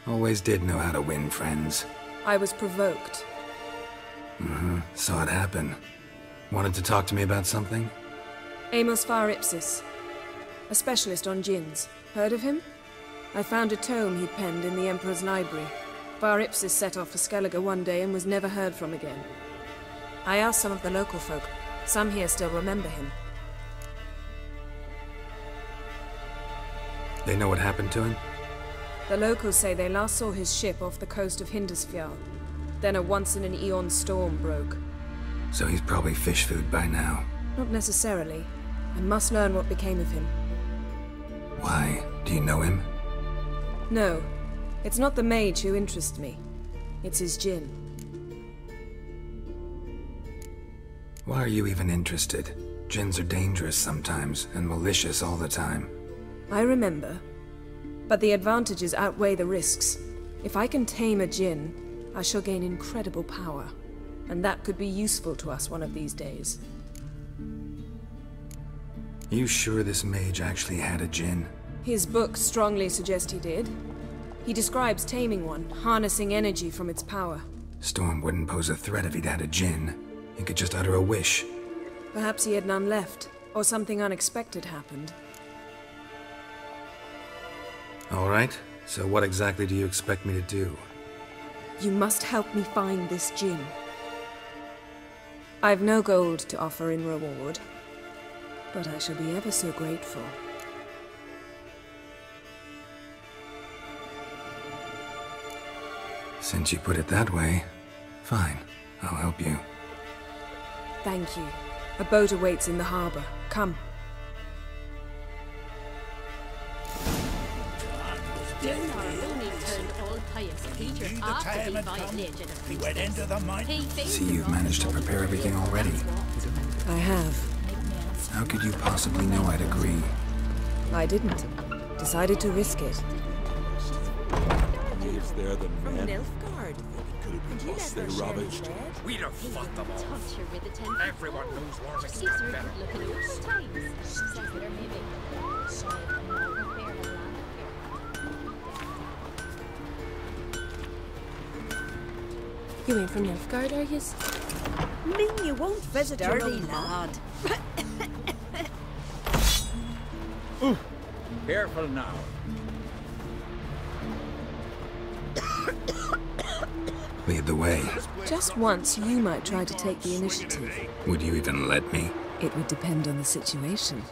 Always did know how to win friends. I was provoked. Saw it happen. Wanted to talk to me about something? Amos Far Ipsis. A specialist on djinns. Heard of him? I found a tome he'd penned in the Emperor's library. Far Ipsis set off for Skellige one day and was never heard from again. I asked some of the local folk. Some here still remember him. They know what happened to him? The locals say they last saw his ship off the coast of Hindisfjall. Then a once-in-an-eon storm broke. So he's probably fish food by now. Not necessarily. I must learn what became of him. Why? Do you know him? No. It's not the mage who interests me. It's his djinn. Why are you even interested? Djinns are dangerous sometimes, and malicious all the time. I remember. But the advantages outweigh the risks. If I can tame a djinn, I shall gain incredible power. And that could be useful to us one of these days. You sure this mage actually had a djinn? His books strongly suggest he did. He describes taming one, harnessing energy from its power. Storm wouldn't pose a threat if he'd had a djinn. He could just utter a wish. Perhaps he had none left, or something unexpected happened. All right, so what exactly do you expect me to do? You must help me find this djinn. I've no gold to offer in reward, but I shall be ever so grateful. Since you put it that way, fine, I'll help you. Thank you. A boat awaits in the harbor. Come. See, you've managed to prepare everything already. I have. How could you possibly know I'd agree? I didn't. Decided to risk it. Is there the From men? Nilfgaard. Could have been us they ravaged. We'd have fought them all. Everyone knows Warwick's got better. You ain't from Nilfgaard, are yous? Mean you won't visit your Dirty own lad. Careful now. Lead the way. Just once, you might try to take the initiative. Would you even let me? It would depend on the situation.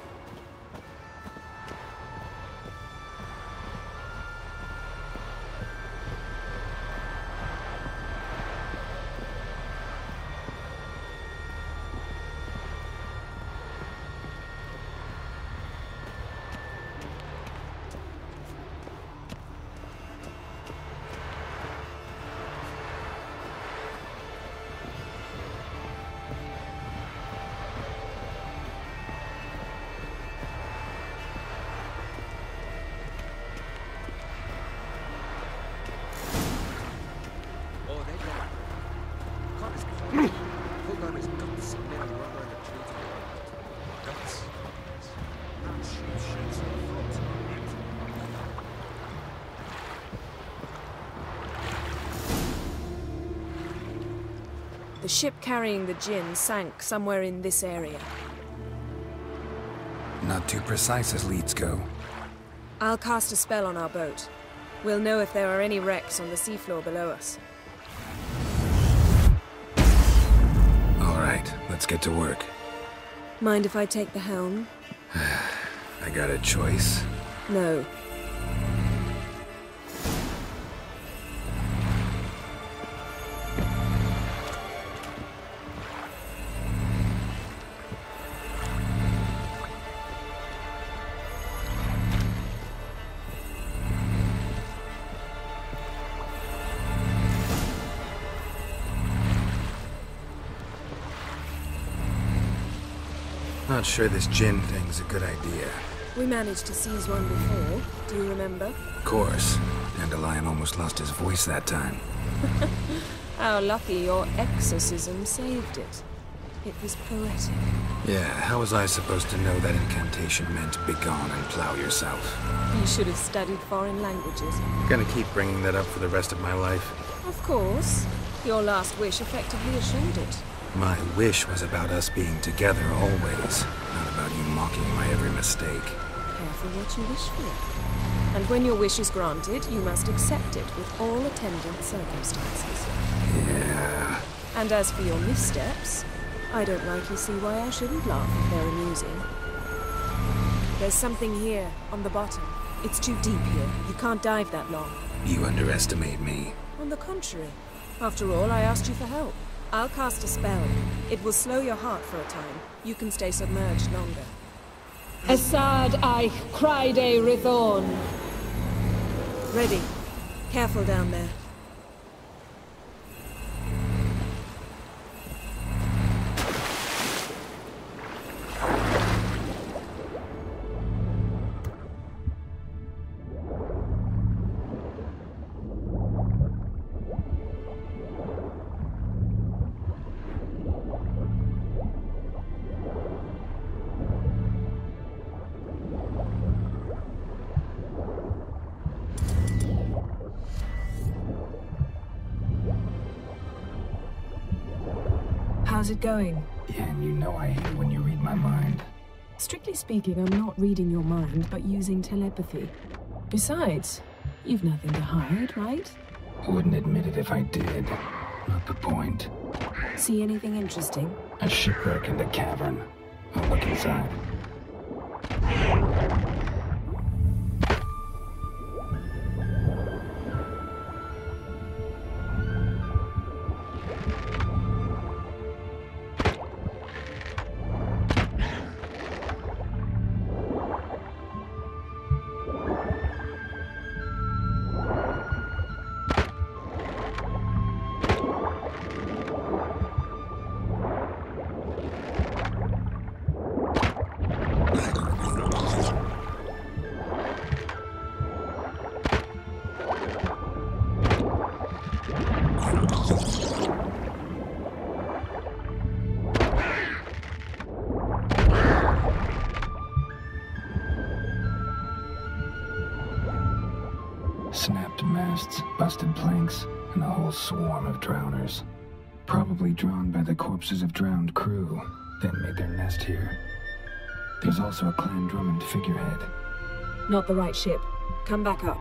The ship carrying the djinn sank somewhere in this area. Not too precise as leads go. I'll cast a spell on our boat. We'll know if there are any wrecks on the seafloor below us. All right, let's get to work. Mind if I take the helm? I got a choice. No. Not sure this djinn thing's a good idea. We managed to seize one before. Do you remember? Of course. Dandelion almost lost his voice that time. How lucky your exorcism saved it. It was poetic. Yeah, how was I supposed to know that incantation meant begone and plow yourself? You should have studied foreign languages. Gonna keep bringing that up for the rest of my life. Of course. Your last wish effectively assured it. My wish was about us being together always, not about you mocking my every mistake. Careful what you wish for. And when your wish is granted, you must accept it with all attendant circumstances. Yeah. And as for your missteps, I don't likely see why I shouldn't laugh if they're amusing. There's something here, on the bottom. It's too deep here. You can't dive that long. You underestimate me. On the contrary. After all, I asked you for help. I'll cast a spell. It will slow your heart for a time. You can stay submerged longer. Assad Eich Cryde Rithorn. Ready. Careful down there. How's it going? Yeah, and you know I hate it when you read my mind. Strictly speaking, I'm not reading your mind, but using telepathy. Besides, you've nothing to hide, right? Wouldn't admit it if I did. Not the point. See anything interesting? A shipwreck in the cavern. I'll look inside. Snapped masts, busted planks, and a whole swarm of drowners. Probably drawn by the corpses of drowned crew, then made their nest here. There's also a Clan Drummond figurehead. Not the right ship. Come back up.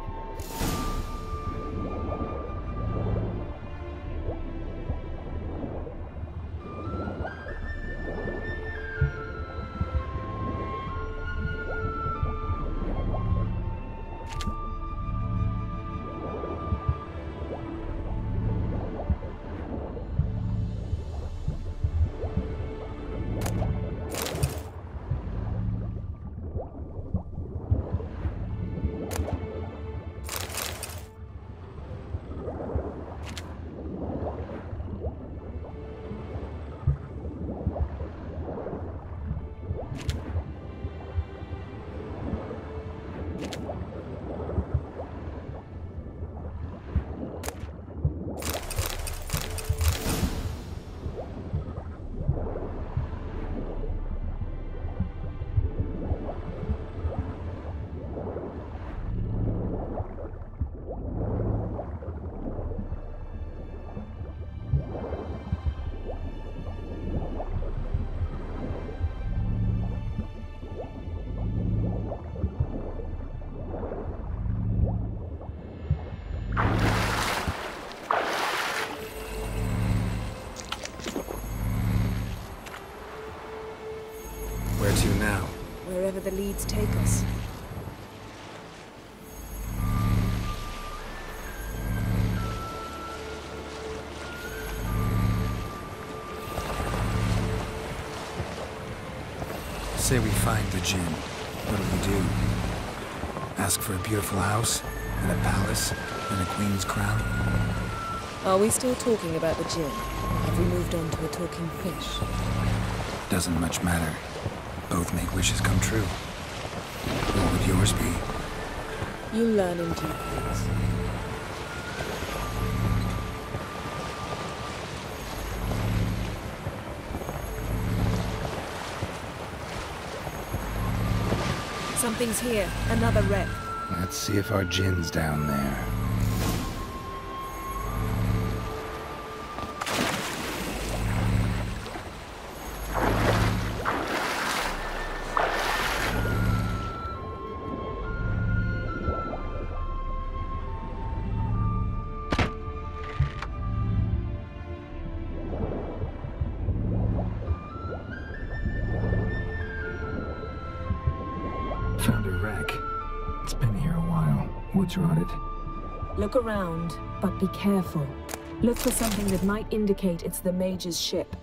Where to now? Wherever the leads take us. Say we find the Jinn. What'll we do? Ask for a beautiful house, and a palace, and a queen's crown? Are we still talking about the Jinn? Have we moved on to a talking fish? Doesn't much matter. Both make wishes come true. What would yours be? You learn in due course. Something's here. Another wreck. Let's see if our Jin's down there. Found a wreck. It's been here a while. Wood's rotted. Look around, but be careful. Look for something that might indicate it's the Mage's ship.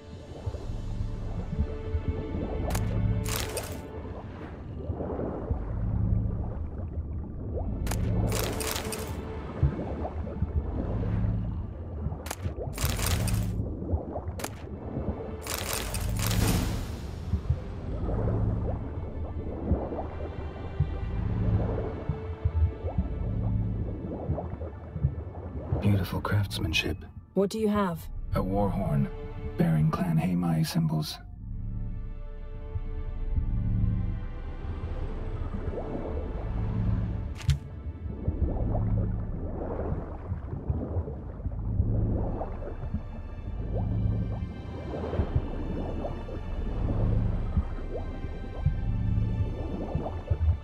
Beautiful craftsmanship. What do you have? A war horn, bearing Clan Heimai symbols.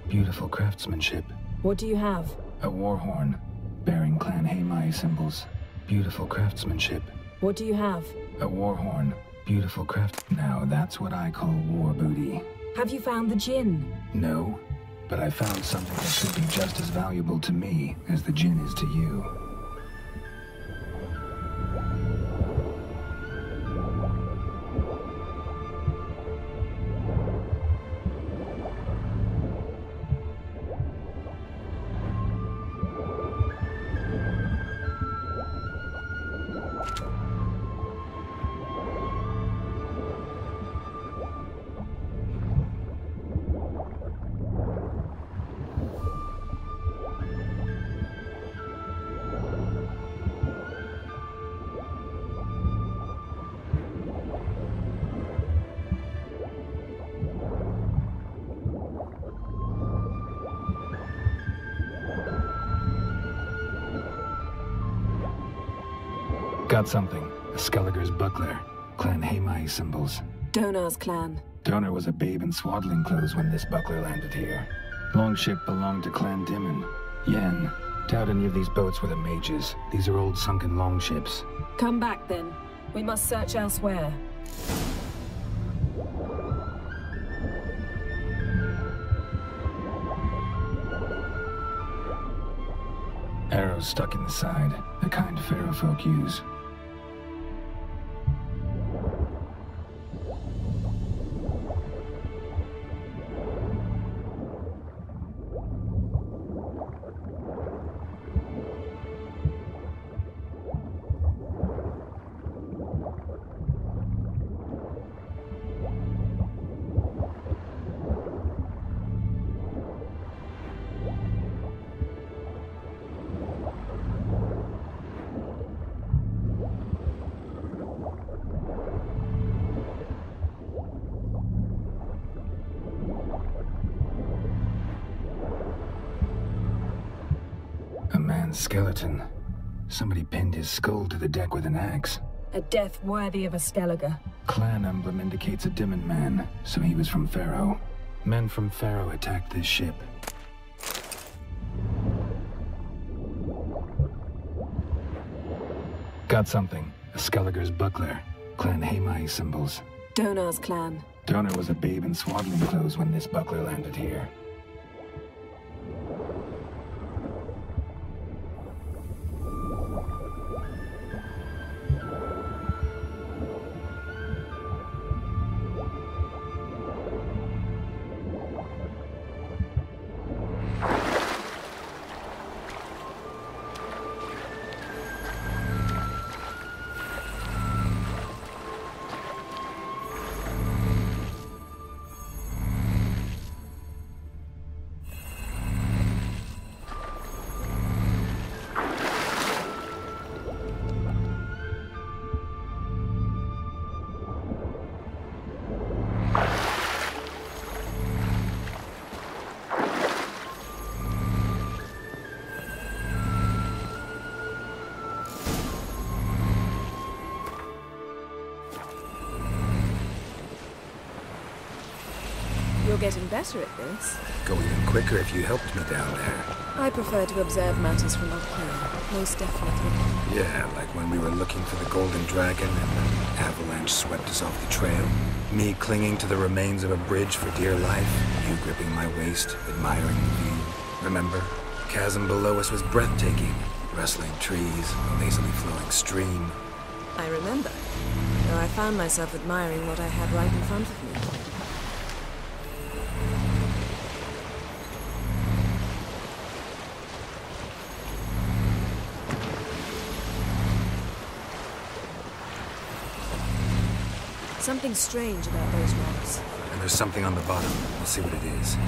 Beautiful craftsmanship. What do you have? A war horn, bearing Clan Heimai symbols. Beautiful craftsmanship. What do you have? A war horn. Beautiful craft. Now that's what I call war booty. Have you found the Jinn? No, but I found something that could be just as valuable to me as the Jinn is to you. Got something. A Skellige's buckler. Clan Heimai symbols. Donar's clan. Donar was a babe in swaddling clothes when this buckler landed here. Longship belonged to Clan Dimon. Yen. Doubt any of these boats were the mages. These are old sunken longships. Come back then. We must search elsewhere. Arrows stuck in the side. The kind Pharaoh folk use. A man's skeleton. Somebody pinned his skull to the deck with an axe. A death worthy of a Skellige. Clan emblem indicates a Dimon man, so he was from Pharaoh. Men from Pharaoh attacked this ship. Got something. A Skellige's buckler. Clan Heimai symbols. Donar's clan. Donar was a babe in swaddling clothes when this buckler landed here. getting better at this. Go even quicker if you helped me down there. I prefer to observe matters from up here, most definitely. Yeah, like when we were looking for the Golden Dragon and the avalanche swept us off the trail. Me clinging to the remains of a bridge for dear life, you gripping my waist, admiring the view. Remember? The chasm below us was breathtaking. Rustling trees, a lazily flowing stream. I remember, though I found myself admiring what I had right in front of me. Something strange about those rocks. And there's something on the bottom. We'll see what it is.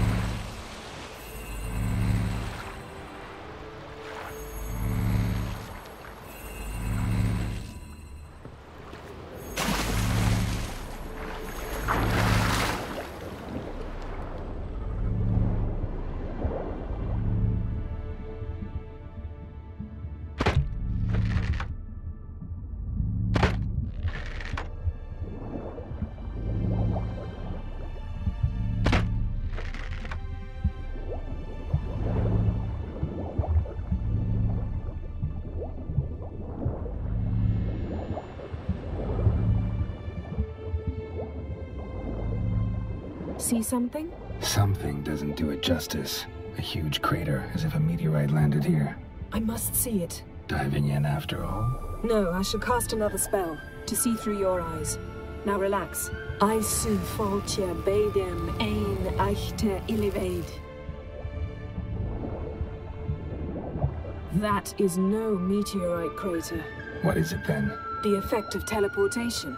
See something? Something doesn't do it justice. A huge crater, as if a meteorite landed here. I must see it. Diving in after all? No, I shall cast another spell, to see through your eyes. Now relax. Aisu faltia beidem ein eichte ilivaid. That is no meteorite crater. What is it then? The effect of teleportation.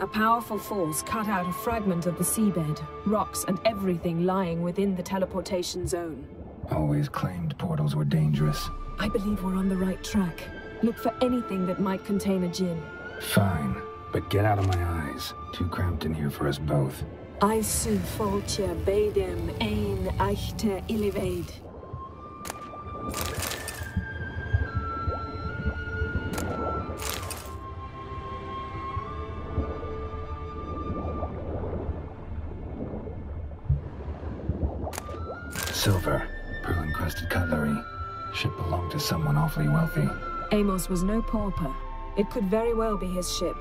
A powerful force cut out a fragment of the seabed, rocks and everything lying within the teleportation zone. Always claimed portals were dangerous. I believe we're on the right track. Look for anything that might contain a djinn. Fine, but get out of my eyes. Too cramped in here for us both. Aisu faltia beidem ein eichte ilivaid. Silver, pearl-encrusted cutlery. Ship belonged to someone awfully wealthy. Amos was no pauper. It could very well be his ship.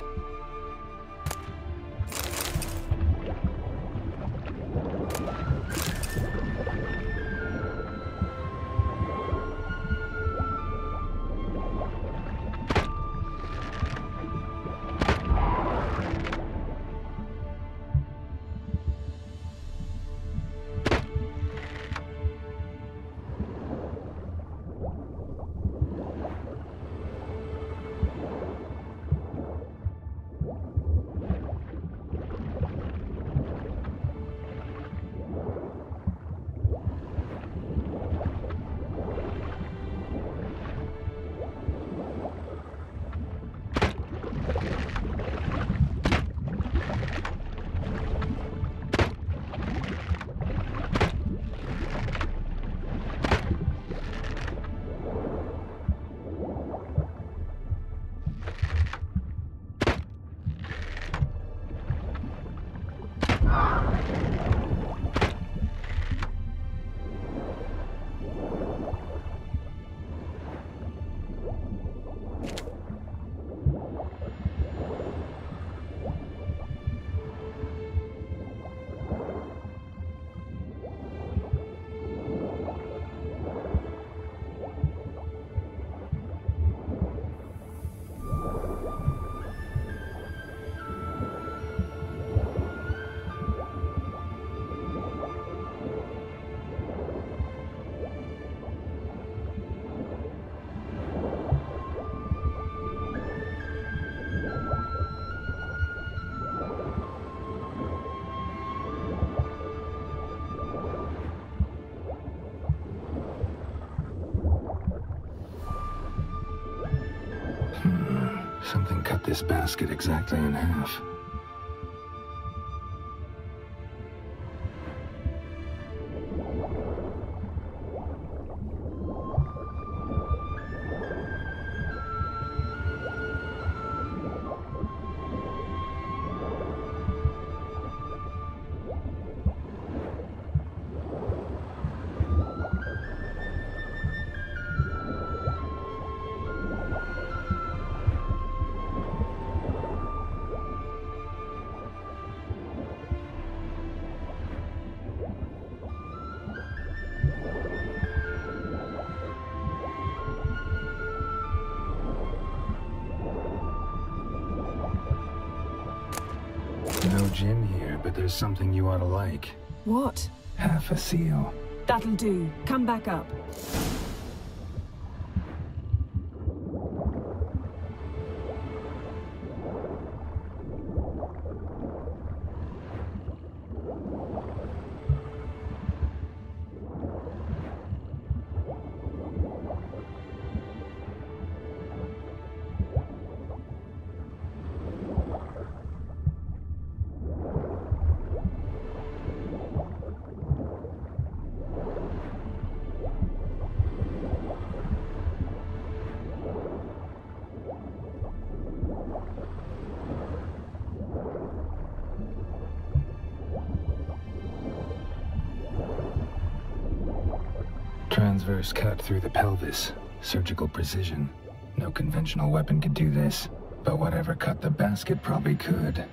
Something cut this basket exactly in half. but there's something you ought to like. What? Half a seal. That'll do. Come back up. Transverse cut through the pelvis. Surgical precision. No conventional weapon could do this, but whatever cut the basket probably could.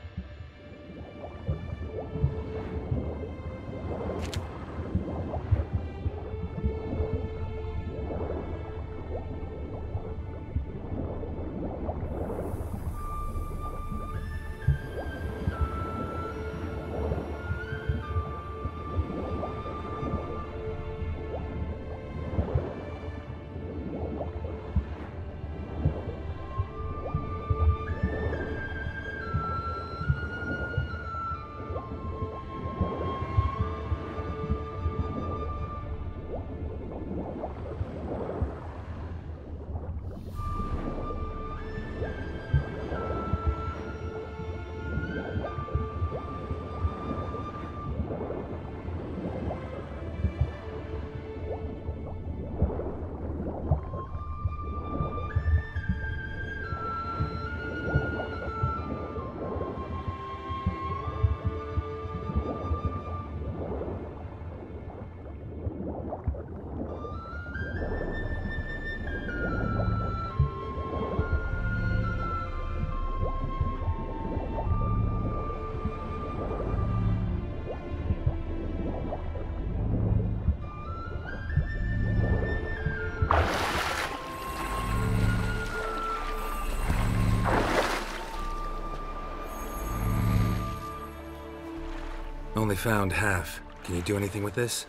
Only found half. Can you do anything with this?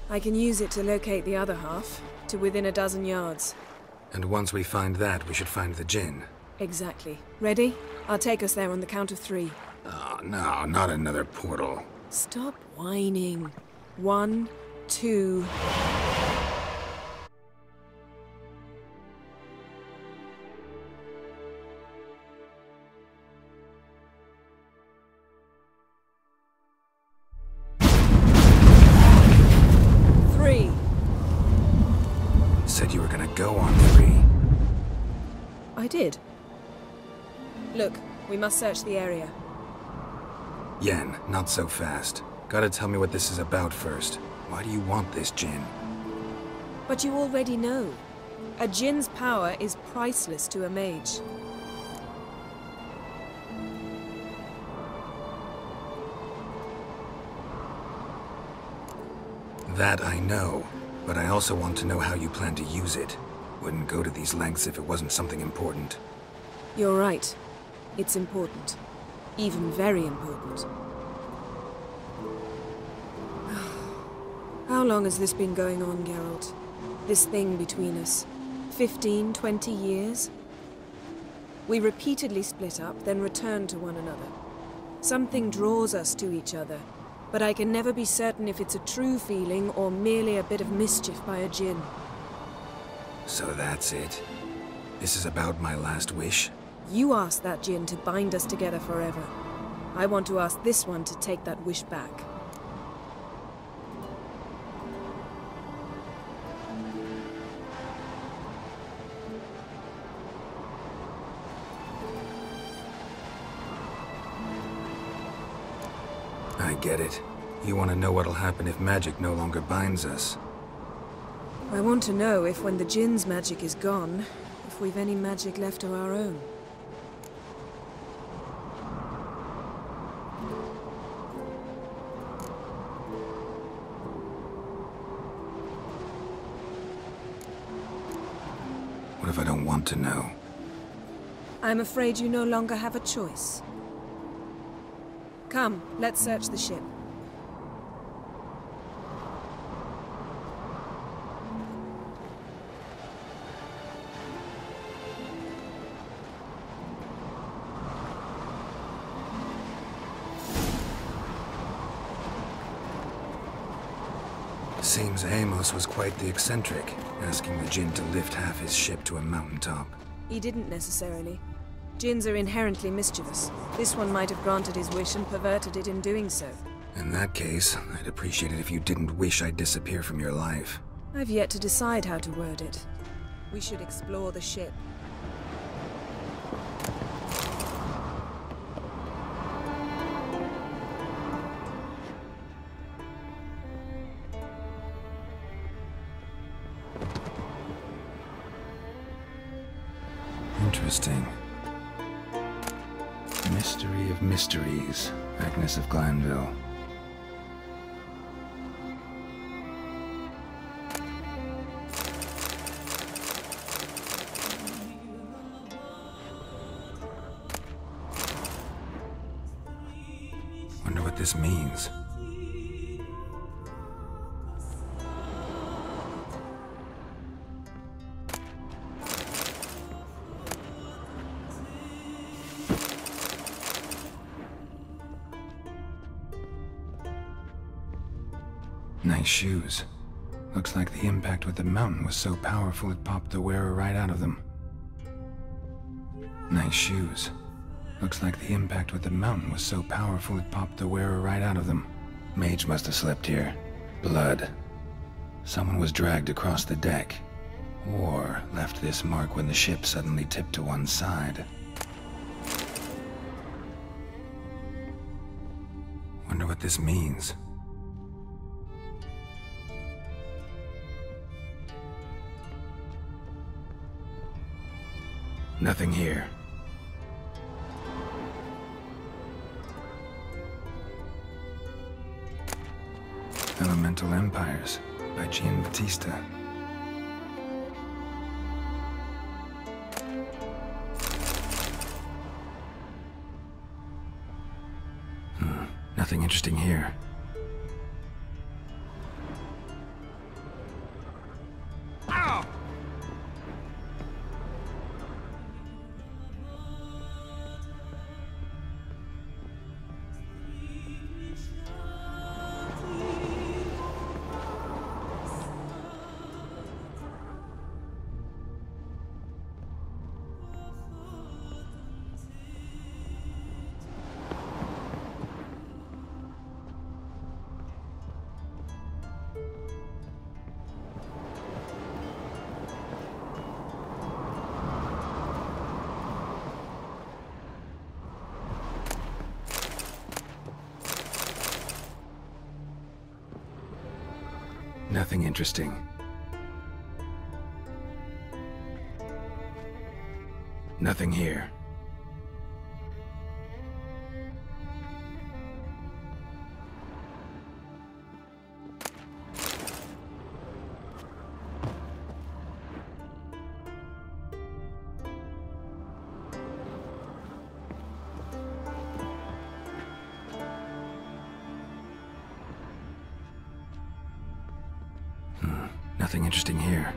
I can use it to locate the other half, to within a dozen yards. And once we find that, we should find the Jinn. Exactly. Ready? I'll take us there on the count of 3. Oh, no, not another portal. Stop whining. 1, 2... Said you were gonna go on 3. I did. Look, we must search the area. Yen, not so fast. Gotta tell me what this is about first. Why do you want this Jinn? But you already know. A Jinn's power is priceless to a mage. That I know. But I also want to know how you plan to use it. Wouldn't go to these lengths if it wasn't something important. You're right. It's important. Even very important. How long has this been going on, Geralt? This thing between us? 15, 20 years? We repeatedly split up, then returned to one another. Something draws us to each other. But I can never be certain if it's a true feeling or merely a bit of mischief by a Jinn. So that's it? This is about my last wish? You asked that Jinn to bind us together forever. I want to ask this one to take that wish back. I get it. You want to know what'll happen if magic no longer binds us. I want to know if when the Jinn's magic is gone, if we've any magic left of our own. What if I don't want to know? I'm afraid you no longer have a choice. Come, let's search the ship. Seems Amos was quite the eccentric, asking the Jinn to lift half his ship to a mountaintop. He didn't necessarily. Jinns are inherently mischievous. This one might have granted his wish and perverted it in doing so. In that case, I'd appreciate it if you didn't wish I'd disappear from your life. I've yet to decide how to word it. We should explore the ship. Interesting. Mystery of Mysteries, Agnes of Glanville. Wonder what this means. Nice shoes. Looks like the impact with the mountain was so powerful it popped the wearer right out of them. Nice shoes. Looks like the impact with the mountain was so powerful it popped the wearer right out of them. Mage must have slept here. Blood. Someone was dragged across the deck. Or left this mark when the ship suddenly tipped to one side. Wonder what this means. Nothing here. Elemental Empires by Giambattista. Nothing interesting here. Nothing interesting. Nothing here. Nothing interesting here.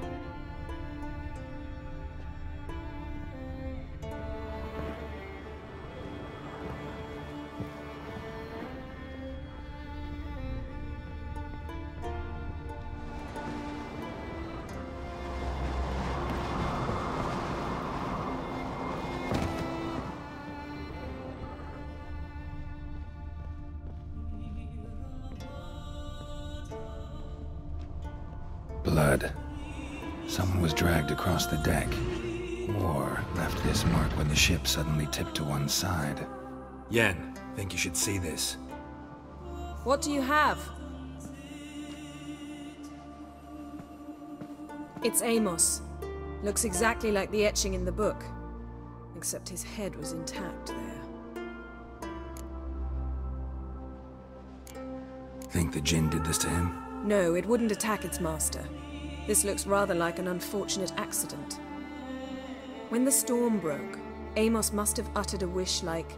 Blood. Someone was dragged across the deck. Or left this mark when the ship suddenly tipped to one side. Yen, think you should see this. What do you have? It's Amos. Looks exactly like the etching in the book. Except his head was intact there. Think the Jinn did this to him? No, it wouldn't attack its master. This looks rather like an unfortunate accident. When the storm broke, Amos must have uttered a wish like,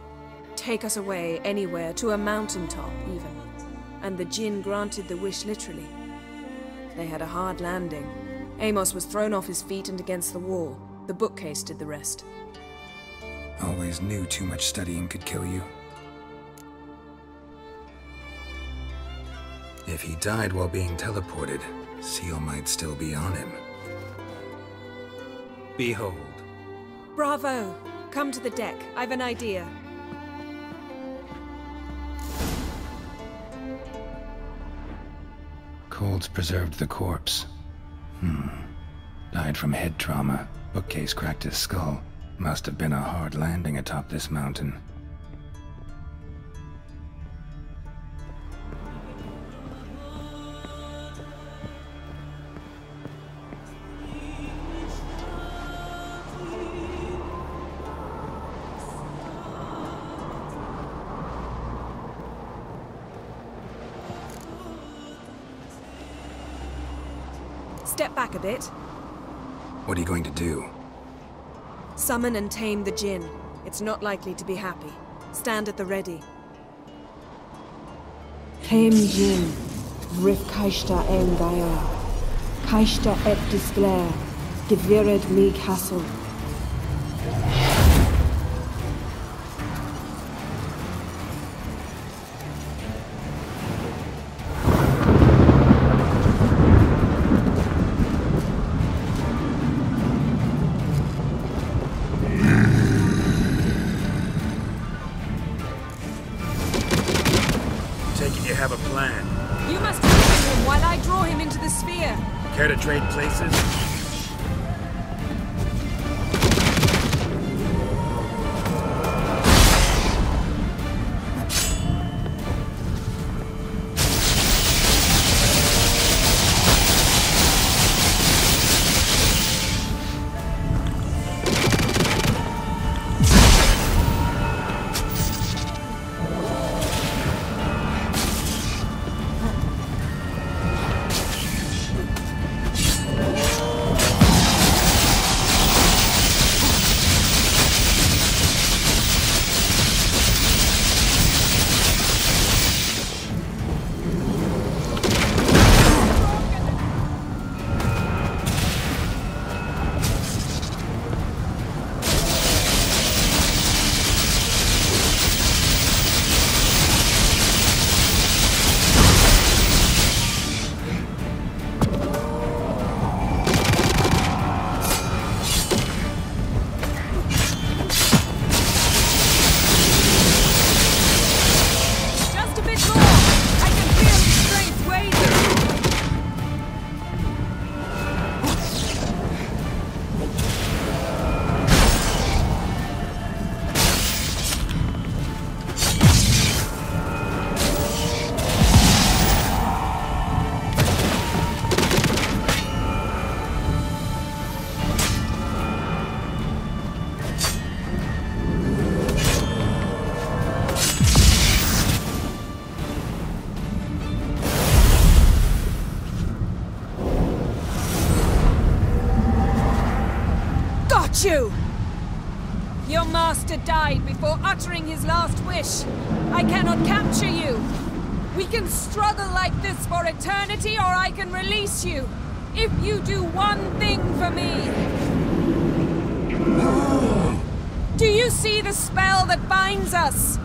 take us away anywhere, to a mountaintop even. And the Jinn granted the wish literally. They had a hard landing. Amos was thrown off his feet and against the wall. The bookcase did the rest. Always knew too much studying could kill you. If he died while being teleported, Seal might still be on him. Behold. Bravo! Come to the deck. I've an idea. Colds preserved the corpse. Died from head trauma. Bookcase cracked his skull. Must have been a hard landing atop this mountain. Step back a bit. What are you going to do? Summon and tame the Jinn. It's not likely to be happy. Stand at the ready. Tame Jinn, Rif Kaishta en Gaia, Kaishta et Disglair, Gevired mi Castle. You have a plan. You must weaken him while I draw him into the sphere. Care to trade places? You! Your master died before uttering his last wish. I cannot capture you. We can struggle like this for eternity, or I can release you. If you do one thing for me. Do you see the spell that binds us?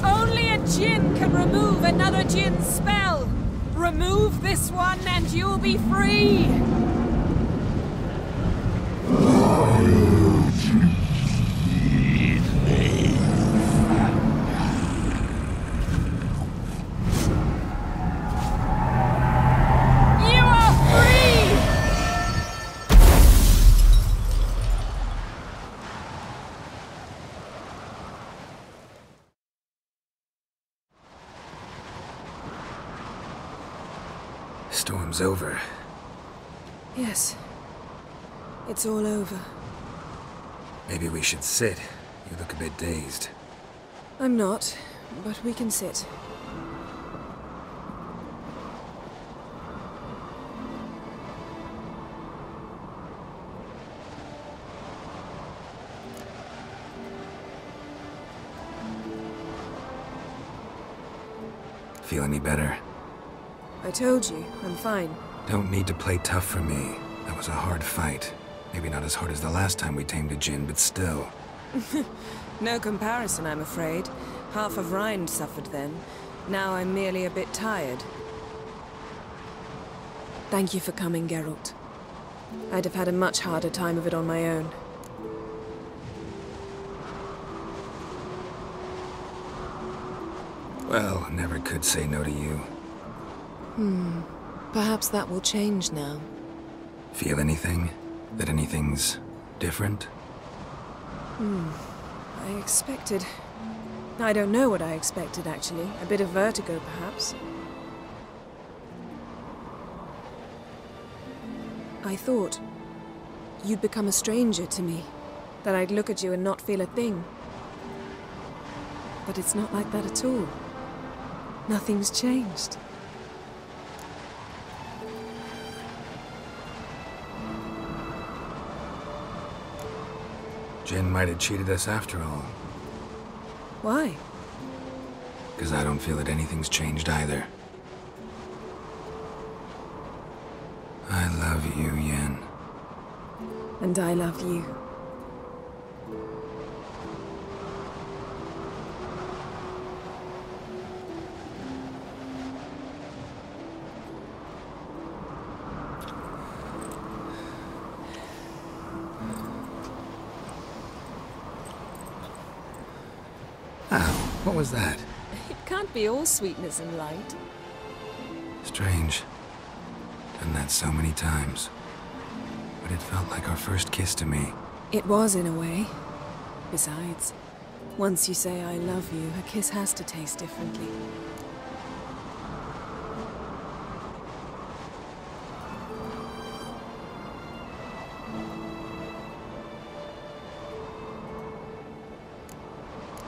Only a Jinn can remove another Jinn's spell. Remove this one and you'll be free. Storm's over. Yes. It's all over. Maybe we should sit. You look a bit dazed. I'm not, but we can sit. feel any better. I told you, I'm fine. Don't need to play tough for me. That was a hard fight. Maybe not as hard as the last time we tamed a djinn, but still. No comparison, I'm afraid. Half of Rind suffered then. Now I'm merely a bit tired. Thank you for coming, Geralt. I'd have had a much harder time of it on my own. Well, never could say no to you. Perhaps that will change now. Feel anything? That anything's different? I expected... I don't know what I expected, actually. A bit of vertigo, perhaps. I thought you'd become a stranger to me. That I'd look at you and not feel a thing. But it's not like that at all. Nothing's changed. Jinn might have cheated us after all. Why? Because I don't feel that anything's changed either. I love you, Yen. And I love you. What was that? It can't be all sweetness and light. Strange. Done that so many times. But it felt like our first kiss to me. It was, in a way. Besides, once you say I love you, a kiss has to taste differently.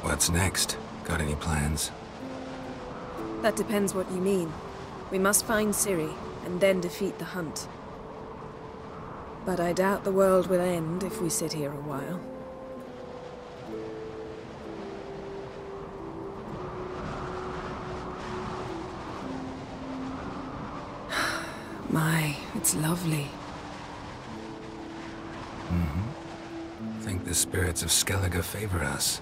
What's next? Got any plans? That depends what you mean. We must find Ciri, and then defeat the hunt. But I doubt the world will end if we sit here a while. My, it's lovely. Think the spirits of Skellige favor us.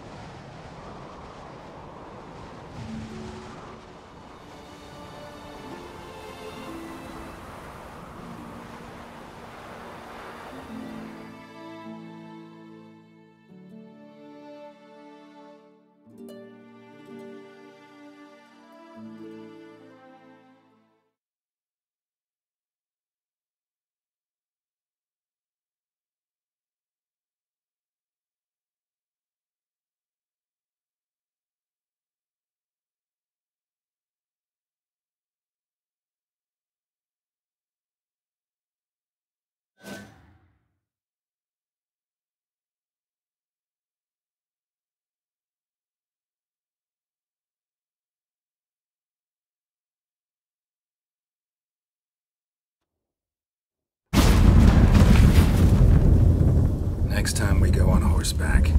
Next time we go on horseback.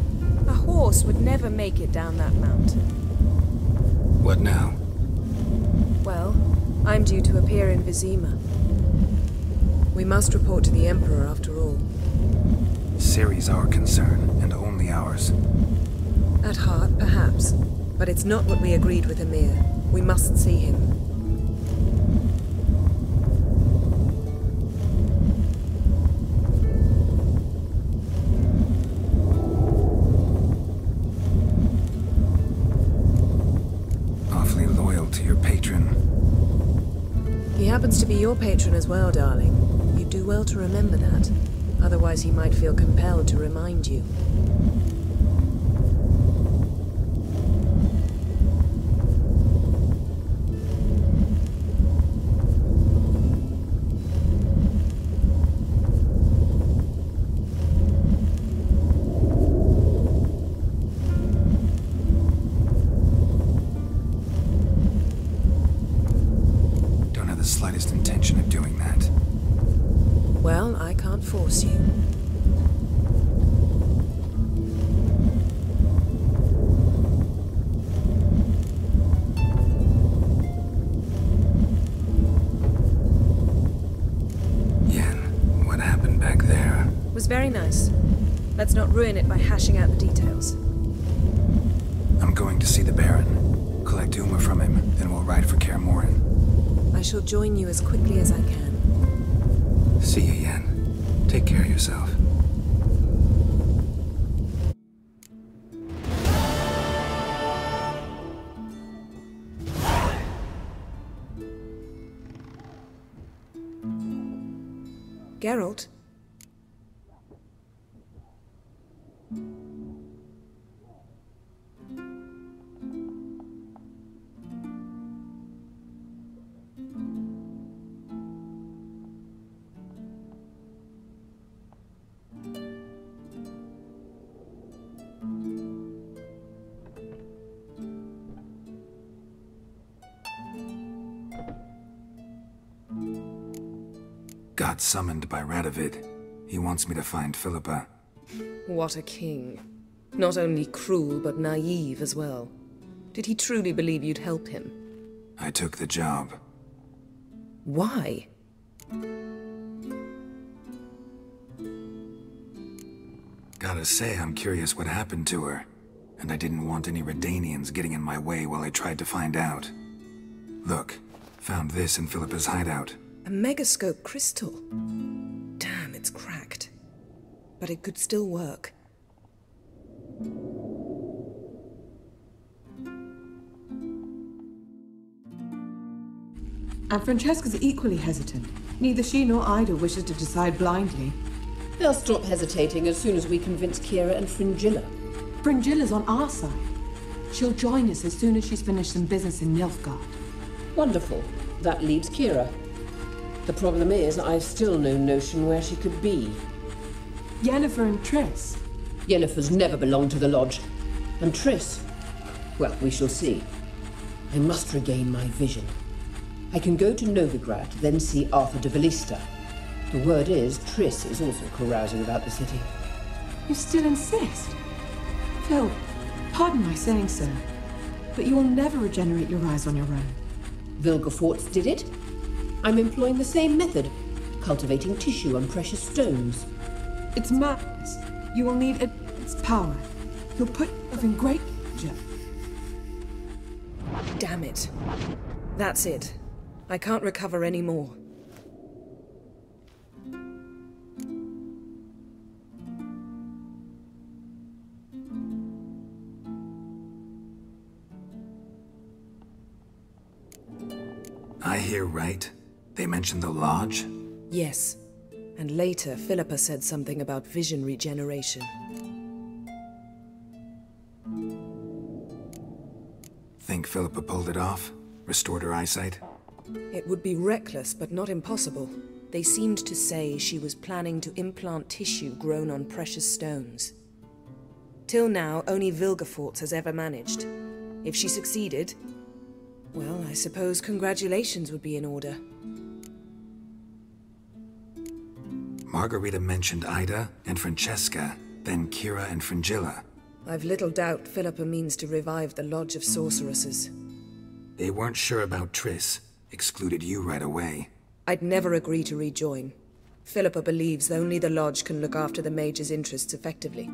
A horse would never make it down that mountain. What now? Well, I'm due to appear in Vizima. We must report to the Emperor after all. Ciri's our concern, and only ours. At heart, perhaps. But it's not what we agreed with Emir. We must see him. Awfully loyal to your patron. He happens to be your patron as well, darling. You do well to remember that. Otherwise he might feel compelled to remind you. Slightest intention of doing that. Well, I can't force you. Was very nice. Let's not ruin it by hashing out the details. I'm going to see the Baron, collect Uma from him, then we'll ride for Kaer Morhen. I shall join you as quickly as I can. See you, Yen. Take care of yourself. Geralt? Got summoned by Radovid. He wants me to find Philippa. What a king. Not only cruel, but naive as well. Did he truly believe you'd help him? I took the job. Why? Gotta say, I'm curious what happened to her. And I didn't want any Redanians getting in my way while I tried to find out. Look, found this in Philippa's hideout. A megascope crystal. Damn, it's cracked. But it could still work. And Francesca's equally hesitant. Neither she nor Ida wishes to decide blindly. They'll stop hesitating as soon as we convince Kira and Fringilla. Fringilla's on our side. She'll join us as soon as she's finished some business in Nilfgaard. Wonderful. That leaves Kira. The problem is, I've still no notion where she could be. Yennefer and Triss. Yennefer's never belonged to the Lodge. And Triss? Well, we shall see. I must regain my vision. I can go to Novigrad, then see Arthur de Valista. The word is, Triss is also carousing about the city. You still insist? Phil, pardon my saying so, but you will never regenerate your eyes on your own. Vilgefortz did it. I'm employing the same method, cultivating tissue on precious stones. It's madness. You will need its power. You'll put yourself in great danger. Damn it. That's it. I can't recover any more. I hear right. They mentioned the Lodge? Yes. And later, Philippa said something about vision regeneration. Think Philippa pulled it off? Restored her eyesight? It would be reckless, but not impossible. They seemed to say she was planning to implant tissue grown on precious stones. Till now, only Vilgefortz has ever managed. If she succeeded, well, I suppose congratulations would be in order. Margarita mentioned Ida and Francesca, then Kira and Fringilla. I've little doubt Philippa means to revive the Lodge of Sorceresses. They weren't sure about Triss, excluded you right away. I'd never agree to rejoin. Philippa believes only the Lodge can look after the mage's interests effectively.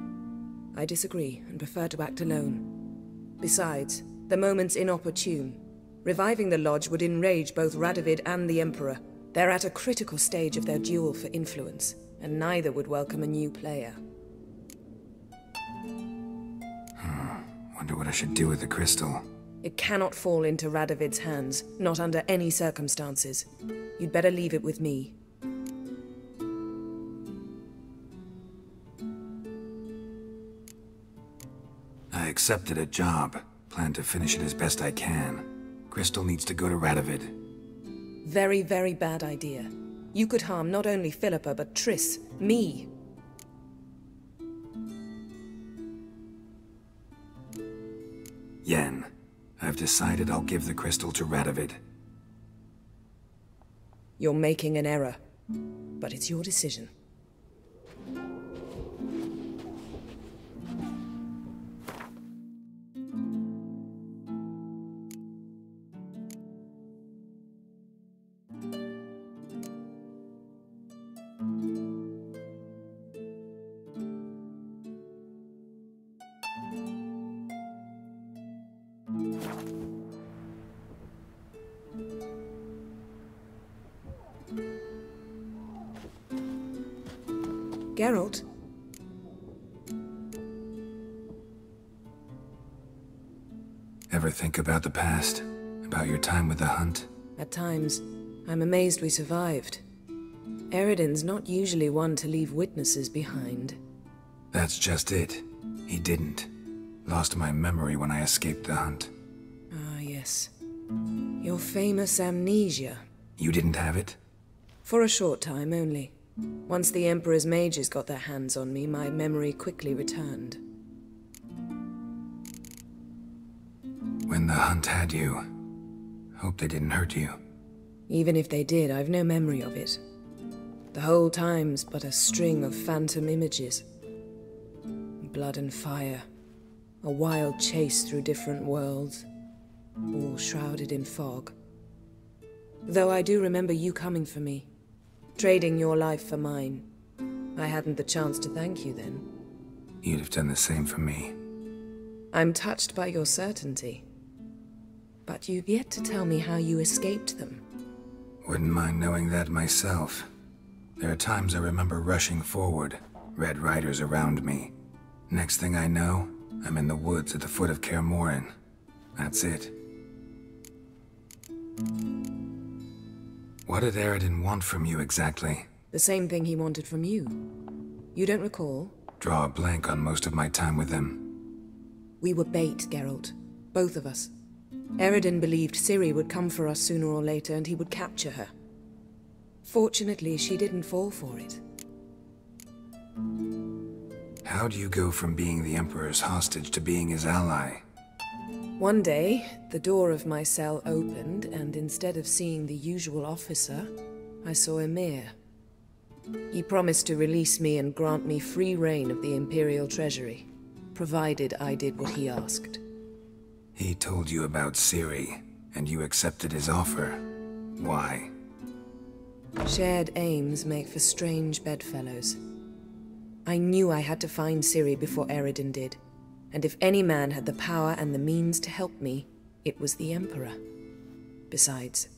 I disagree and prefer to act alone. Besides, the moment's inopportune. Reviving the Lodge would enrage both Radovid and the Emperor. They're at a critical stage of their duel for influence, and neither would welcome a new player. Wonder what I should do with the crystal. It cannot fall into Radovid's hands, not under any circumstances. You'd better leave it with me. I accepted a job. Plan to finish it as best I can. Crystal needs to go to Radovid. Very, very bad idea. You could harm not only Philippa, but Triss, me. Yen, I've decided I'll give the crystal to Radovid. You're making an error, but it's your decision. Geralt? Ever think about the past? About your time with the Hunt? At times, I'm amazed we survived. Eredin's not usually one to leave witnesses behind. That's just it. He didn't. Lost my memory when I escaped the Hunt. Ah, yes. Your famous amnesia. You didn't have it? For a short time only. Once the Emperor's mages got their hands on me, my memory quickly returned. When the Hunt had you, hope they didn't hurt you. Even if they did, I've no memory of it. The whole time's but a string of phantom images. Blood and fire. A wild chase through different worlds. All shrouded in fog. Though I do remember you coming for me. Trading your life for mine. I hadn't the chance to thank you then. You'd have done the same for me. I'm touched by your certainty. But you've yet to tell me how you escaped them. Wouldn't mind knowing that myself. There are times I remember rushing forward, Red Riders around me. Next thing I know, I'm in the woods at the foot of Kaer Morhen. That's it. What did Eredin want from you exactly? The same thing he wanted from you. You don't recall? Draw a blank on most of my time with him. We were bait, Geralt. Both of us. Eredin believed Ciri would come for us sooner or later and he would capture her. Fortunately, she didn't fall for it. How do you go from being the Emperor's hostage to being his ally? One day, the door of my cell opened, and instead of seeing the usual officer, I saw Emhyr. He promised to release me and grant me free reign of the Imperial Treasury, provided I did what he asked. He told you about Ciri, and you accepted his offer. Why? Shared aims make for strange bedfellows. I knew I had to find Ciri before Eredin did, and if any man had the power and the means to help me, it was the Emperor. Besides,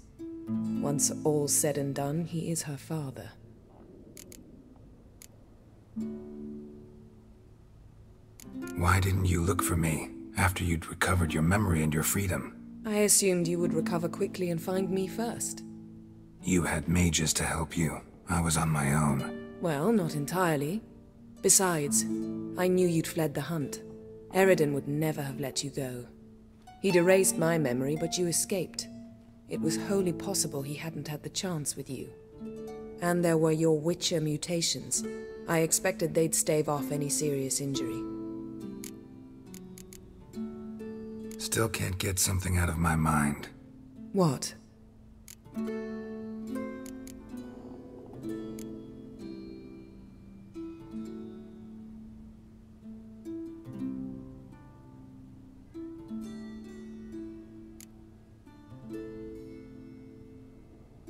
once all's said and done, he is her father. Why didn't you look for me after you'd recovered your memory and your freedom? I assumed you would recover quickly and find me first. You had mages to help you. I was on my own. Well, not entirely. Besides, I knew you'd fled the Hunt. Eredin would never have let you go. He'd erased my memory, but you escaped. It was wholly possible he hadn't had the chance with you. And there were your Witcher mutations. I expected they'd stave off any serious injury. Still can't get something out of my mind. What?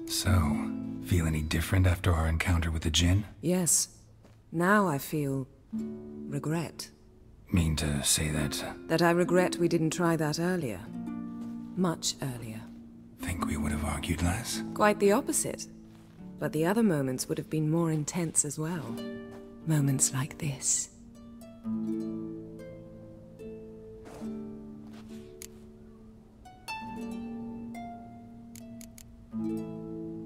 So, feel any different after our encounter with the Djinn? Yes. Now I feel regret. Mean to say that? That I regret we didn't try that earlier. Much earlier. Think we would have argued less? Quite the opposite. But the other moments would have been more intense as well. Moments like this.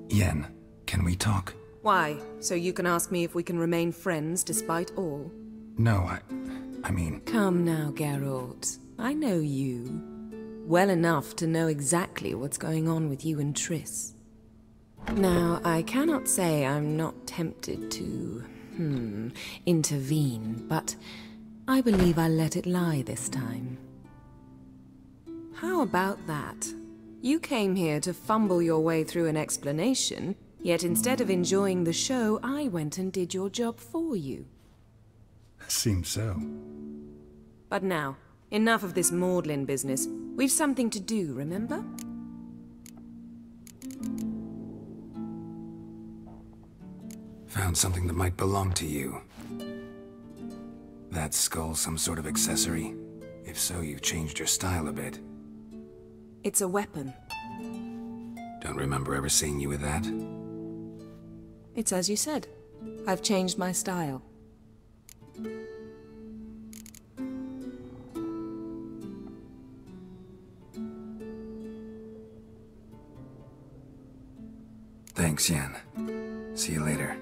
Yen, can we talk? Why? So you can ask me if we can remain friends despite all? No, I mean... Come now, Geralt. I know you. Well enough to know exactly what's going on with you and Triss. Now, I cannot say I'm not tempted to... intervene, but I believe I'll let it lie this time. How about that? You came here to fumble your way through an explanation, yet instead of enjoying the show, I went and did your job for you. Seems so. But now, enough of this maudlin business. We've something to do, remember? Found something that might belong to you. That skull some sort of accessory? If so, you've changed your style a bit. It's a weapon. Don't remember ever seeing you with that. It's as you said. I've changed my style. Thanks, Yen. See you later.